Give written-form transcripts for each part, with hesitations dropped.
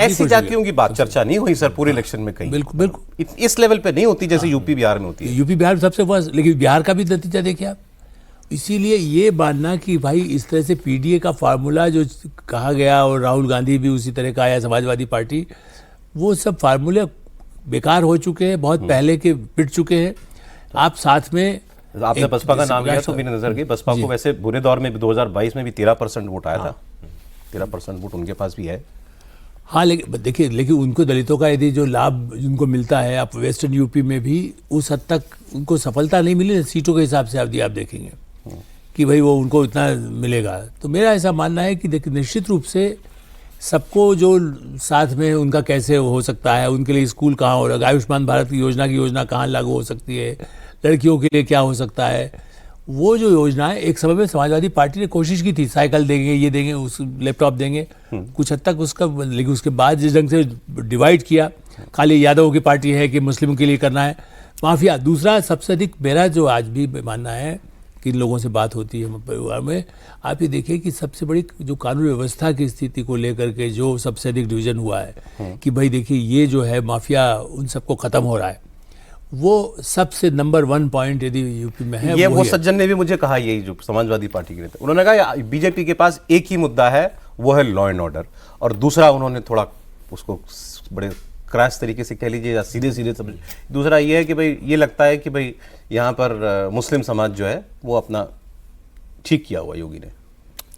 ऐसी जातियों की बात चर्चा नहीं हुई सर पूरे इलेक्शन में कहीं। बिल्कुल बिल्कुल इस लेवल पे नहीं होती जैसे यूपी बिहार में होती है। यूपी बिहार में सबसे वर्स्ट, लेकिन बिहार का भी नतीजा देखिए आप। इसीलिए ये मानना कि भाई इस तरह से पीडीए का फार्मूला जो कहा गया, और राहुल गांधी भी उसी तरह का आया, समाजवादी पार्टी, वो सब फार्मूले बेकार हो चुके हैं, बहुत पहले के पिट चुके हैं। आप साथ में आपने बसपा का नाम लिया तो मेरी नजर गई, बसपा को वैसे बुरे दौर में भी 2022 में भी 13% वोट आया था। 13% वोट उनके पास भी है। हाँ, लेकिन देखिए, लेकिन उनको दलितों का यदि जो लाभ उनको मिलता है, आप वेस्टर्न यूपी में भी उस हद तक उनको सफलता नहीं मिली सीटों के हिसाब से। आप देखेंगे कि भाई वो उनको इतना मिलेगा। तो मेरा ऐसा मानना है कि देखिए, निश्चित रूप से सबको जो साथ में उनका कैसे हो सकता है, उनके लिए स्कूल कहाँ हो रहा है, आयुष्मान भारत की योजना कहाँ लागू हो सकती है, लड़कियों के लिए क्या हो सकता है, वो जो योजना है एक समय में समाजवादी पार्टी ने कोशिश की थी, साइकिल देंगे, ये देंगे, उस लैपटॉप देंगे, कुछ हद तक उसका, लेकिन उसके बाद जिस ढंग से डिवाइड किया, खाली यादवों की पार्टी है कि मुस्लिमों के लिए करना है, माफिया। दूसरा सबसे अधिक मेरा जो आज भी मानना है कि इन लोगों से बात होती है परिवार में, आप ये देखिए कि सबसे बड़ी जो कानून व्यवस्था की स्थिति को लेकर के जो सबसे अधिक डिवीजन हुआ है कि भाई देखिए ये जो है माफिया उन सबको खत्म हो रहा है, वो सबसे नंबर 1 पॉइंट यदि यूपी में है। ये वो सज्जन ने भी मुझे कहा, यही जो समाजवादी पार्टी के नेता, उन्होंने कहा बीजेपी के पास एक ही मुद्दा है, वो है लॉ एंड ऑर्डर, और दूसरा उन्होंने थोड़ा उसको बड़े क्रैश तरीके से कह लीजिए या सीधे सीधे समझ, दूसरा ये है कि भाई ये लगता है कि भाई यहाँ पर मुस्लिम समाज जो है वो अपना ठीक किया हुआ योगी ने।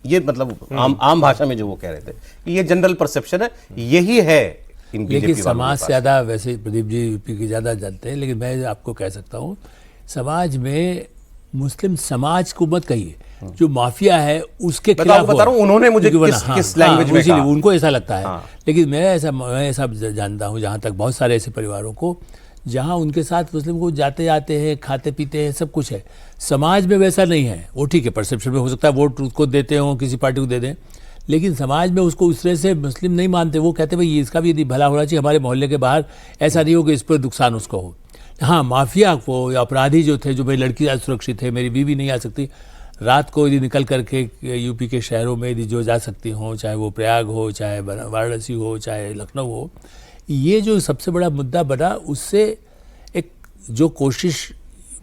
ये मतलब आम भाषा में जो वो कह रहे थे, ये जनरल परसेप्शन है, यही है। लेकिन समाज से ज़्यादा, वैसे प्रदीप जी यूपी की ज़्यादा जानते हैं, लेकिन मैं आपको कह सकता हूँ समाज में मुस्लिम समाज को मत कहिए, जो माफिया है उसके खिलाफ बता रहा हूँ, उन्होंने मुझे किस लैंग्वेज में कहा, उनको ऐसा लगता है। लेकिन मैं ऐसा जानता हूँ जहाँ तक बहुत सारे ऐसे परिवारों को जहाँ उनके साथ मुस्लिम को जाते आते हैं, खाते पीते हैं, सब कुछ है, समाज में वैसा नहीं है। वो ठीक है, परसेप्शन में हो सकता है वोट उसको देते हो, किसी पार्टी को दे दें, लेकिन समाज में उसको उस तरह से मुस्लिम नहीं मानते। वो कहते भाई इसका भी यदि भला होना चाहिए, हमारे मोहल्ले के बाहर ऐसा नहीं हो कि इस पर नुकसान उसको हो। हाँ, माफिया को या अपराधी जो थे, जो भाई लड़की आज सुरक्षित है, मेरी बीवी नहीं आ सकती, रात को यदि निकल करके यूपी के शहरों में यदि जो जा सकती हों, चाहे वो प्रयाग हो, चाहे वाराणसी हो, चाहे लखनऊ हो, ये जो सबसे बड़ा मुद्दा बना, उससे एक जो कोशिश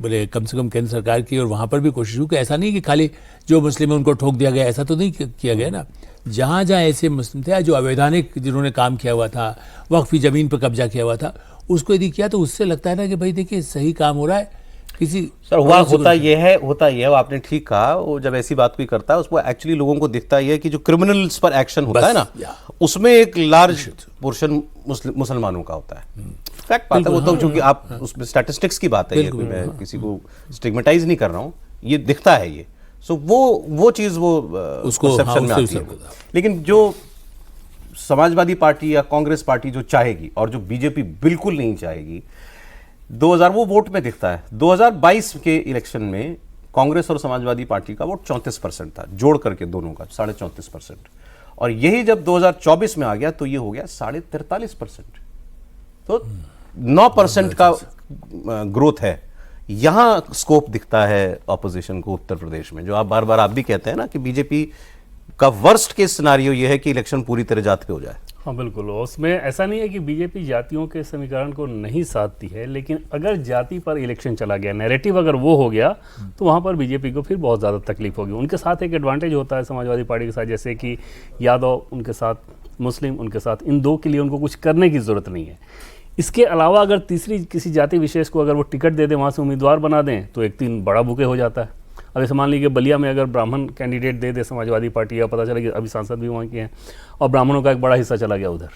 बोले कम से कम केंद्र सरकार की, और वहाँ पर भी कोशिश हुई कि ऐसा नहीं कि खाली जो मुस्लिम है उनको ठोक दिया गया, ऐसा तो नहीं किया गया ना। जहाँ जहाँ ऐसे मुस्लिम थे जो अवैधानिक जिन्होंने काम किया हुआ था, वक्फी ज़मीन पर कब्जा किया हुआ था, उसको यदि किया तो उससे लगता है ना कि भाई देखिए सही काम हो रहा है। किसी सर होता ये है, वो आपने ठीक कहा, वो जब ऐसी बात कोई करता है उसको एक्चुअली लोगों को दिखता ये है कि जो क्रिमिनल्स पर एक्शन होता है ना, उसमें एक लार्ज पोर्शन मुसलमानों का होता है। फैक्ट बात है वो, तो चूंकि आप उसमें स्टैटिस्टिक्स की बात है, ये कोई मैं किसी को स्टिग्मेटाइज नहीं कर रहा हूँ, ये दिखता है ये। सो वो चीज वो उसको परसेप्शन में आती है। लेकिन जो समाजवादी पार्टी या कांग्रेस पार्टी जो चाहेगी, और जो बीजेपी बिल्कुल नहीं चाहेगी, 2000 वो वोट में दिखता है। 2022 के इलेक्शन में कांग्रेस और समाजवादी पार्टी का वोट 34% था, जोड़ करके दोनों का 34.5%, और यही जब 2024 में आ गया तो ये हो गया 43.5%। तो 9% का ग्रोथ है। यहां स्कोप दिखता है ऑपोजिशन को उत्तर प्रदेश में, जो आप बार बार आप भी कहते हैं ना कि बीजेपी का वर्स्ट केस सिनारियो ये है कि इलेक्शन पूरी तरह जात पे हो जाए। हाँ बिल्कुल, उसमें ऐसा नहीं है कि बीजेपी जातियों के समीकरण को नहीं साधती है, लेकिन अगर जाति पर इलेक्शन चला गया, नैरेटिव अगर वो हो गया, तो वहाँ पर बीजेपी को फिर बहुत ज़्यादा तकलीफ होगी। उनके साथ एक एडवांटेज होता है समाजवादी पार्टी के साथ, जैसे कि यादव उनके साथ, मुस्लिम उनके साथ, इन दो के लिए उनको कुछ करने की ज़रूरत नहीं है। इसके अलावा अगर तीसरी किसी जाति विशेष को अगर वो टिकट दे दें, वहाँ से उम्मीदवार बना दें, तो एक तीन बड़ा बुके हो जाता है। अब ऐसे मान लीजिए बलिया में अगर ब्राह्मण कैंडिडेट दे दे समाजवादी पार्टी, या पता चला कि अभी सांसद भी वहाँ के हैं, और ब्राह्मणों का एक बड़ा हिस्सा चला गया उधर,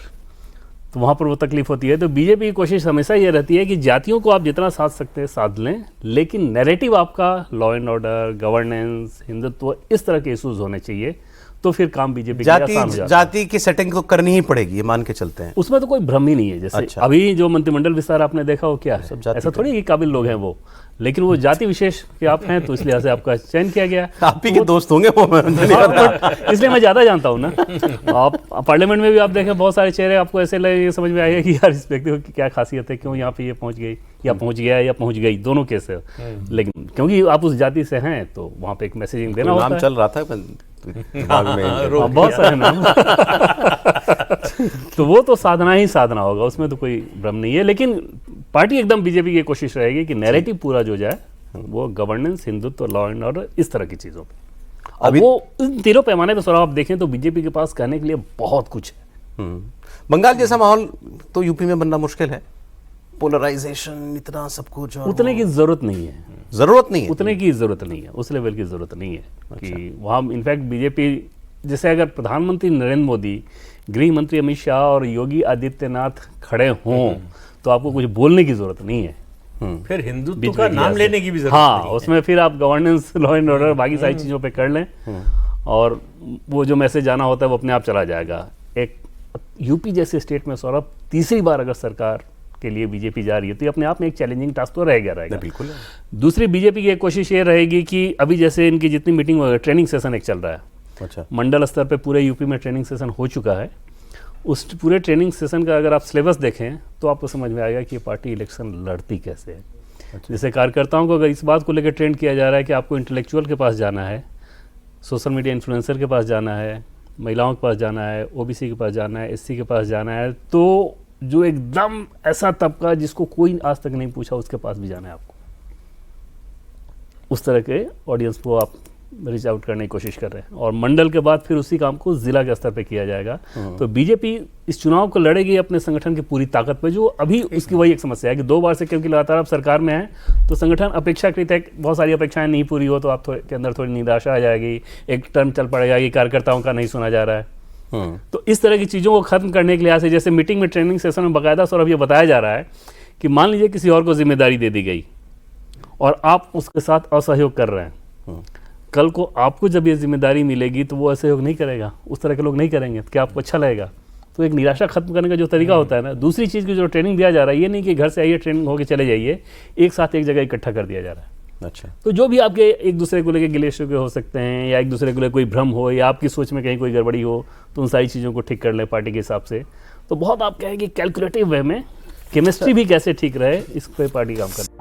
तो वहाँ पर वो तकलीफ होती है। तो बीजेपी की कोशिश हमेशा ये रहती है कि जातियों को आप जितना साध सकते हैं साध लें, लेकिन नैरेटिव आपका law and order, governance, Hindutva, इस तरह के इश्यूज होने चाहिए, तो फिर काम बीजेपी जाति की सेटिंग तो करनी ही पड़ेगी, ये मान के चलते हैं। उसमें तो कोई भ्रम ही नहीं है। जैसे अच्छा। अभी जो मंत्रिमंडल विस्तार आपने देखा हो, क्या है, ऐसा थोड़ी कि काबिल लोग हैं वो, लेकिन वो जाति विशेष के आप हैं, तो इसलिए से आपका चयन किया गया। आप ही के दोस्त होंगे वो, इसलिए मैं ज्यादा जानता हूँ ना। आप पार्लियामेंट में भी आप देखें बहुत सारे चेहरे आपको ऐसे लगे, समझ में आएगा कि यार इस व्यक्ति की क्या खासियत है, क्यों यहाँ पे ये पहुंच गई, या पहुंच गया या पहुंच गई, दोनों केस है। लेकिन क्योंकि आप उस जाति से हैं तो वहाँ पे एक मैसेजिंग देना होता है। नाम चल रहा था दिमाग में इनके। हाँ, बहुत सारे नाम। तो वो तो साधना ही साधना होगा, उसमें तो कोई भ्रम नहीं है। लेकिन पार्टी एकदम बीजेपी की कोशिश रहेगी कि नैरेटिव पूरा जो जाए वो governance, Hindutva, law and order, इस तरह की चीज़ों पे। अब वो इन तीनों पैमाने पर सर आप देखें तो बीजेपी के पास कहने के लिए बहुत कुछ है। बंगाल जैसा माहौल तो यूपी में बनना मुश्किल है, पोलराइजेशन इतना सब कुछ, और उतने की जरूरत नहीं है, जरूरत नहीं है, उतने की जरूरत नहीं है, उस लेवल की जरूरत नहीं है कि वहाँ इनफैक्ट बीजेपी जैसे अगर प्रधानमंत्री नरेंद्र मोदी, गृह मंत्री अमित शाह और योगी आदित्यनाथ खड़े हों तो आपको कुछ बोलने की जरूरत नहीं है। फिर हिंदुत्व का नाम लेने की भी जरूरत हाँ, नहीं है। उसमें फिर आप गवर्नेंस, लॉ एंड ऑर्डर, बाकी सारी चीज़ों पे कर लें और वो जो मैसेज जाना होता है वो अपने आप चला जाएगा। एक यूपी जैसे स्टेट में सौरभ तीसरी बार अगर सरकार के लिए बीजेपी जा रही है तो ये अपने आप में एक चैलेंजिंग टास्क तो रहेगा। बिल्कुल। दूसरी बीजेपी की एक कोशिश ये रहेगी कि अभी जैसे इनकी जितनी मीटिंग हो, ट्रेनिंग सेशन एक चल रहा है, अच्छा, मंडल स्तर पे पूरे यूपी में ट्रेनिंग सेशन हो चुका है। उस पूरे ट्रेनिंग सेशन का अगर आप सिलेबस देखें तो आपको समझ में आएगा कि ये पार्टी इलेक्शन लड़ती कैसे है। जैसे कार्यकर्ताओं को अगर इस बात को लेकर ट्रेंड किया जा रहा है कि आपको इंटेलेक्चुअल के पास जाना है, सोशल मीडिया इन्फ्लुएंसर के पास जाना है, महिलाओं के पास जाना है, ओबीसी के पास जाना है, एससी के पास जाना है, तो जो एकदम ऐसा तबका जिसको कोई आज तक नहीं पूछा उसके पास भी जाना है आपको। उस तरह के ऑडियंस को आप रीच आउट करने की कोशिश कर रहे हैं और मंडल के बाद फिर उसी काम को जिला के स्तर पे किया जाएगा। तो बीजेपी इस चुनाव को लड़ेगी अपने संगठन की पूरी ताकत पे, जो अभी उसकी वही एक समस्या है कि 2 बार से क्योंकि लगातार आप सरकार में है तो संगठन अपेक्षाकृत है, बहुत सारी अपेक्षाएं नहीं पूरी हो तो आप के अंदर थोड़ी निराशा आ जाएगी, एक टर्म चल पड़ेगा कि कार्यकर्ताओं का नहीं सुना जा रहा है। तो इस तरह की चीज़ों को खत्म करने के लिए ऐसे जैसे मीटिंग में, ट्रेनिंग सेशन में बाकायदा सौरभ ये बताया जा रहा है कि मान लीजिए किसी और को जिम्मेदारी दे दी गई और आप उसके साथ असहयोग कर रहे हैं, कल को आपको जब ये जिम्मेदारी मिलेगी तो वो असहयोग नहीं करेगा, उस तरह के लोग नहीं करेंगे, तो क्या आपको अच्छा लगेगा? तो एक निराशा खत्म करने का जो तरीका होता है ना। दूसरी चीज़ की जो ट्रेनिंग दिया जा रहा है, ये नहीं कि घर से आइए ट्रेनिंग होकर चले जाइए, एक साथ एक जगह इकट्ठा कर दिया जा रहा है। अच्छा, तो जो भी आपके एक दूसरे को लेकर गिले शिकवे हो सकते हैं या एक दूसरे को लेकर कोई भ्रम हो या आपकी सोच में कहीं कोई गड़बड़ी हो तो उन सारी चीज़ों को ठीक कर लें पार्टी के हिसाब से। तो बहुत आप कहें कि कैलकुलेटिव वे में केमिस्ट्री भी कैसे ठीक रहे, इस पर पार्टी काम करती है।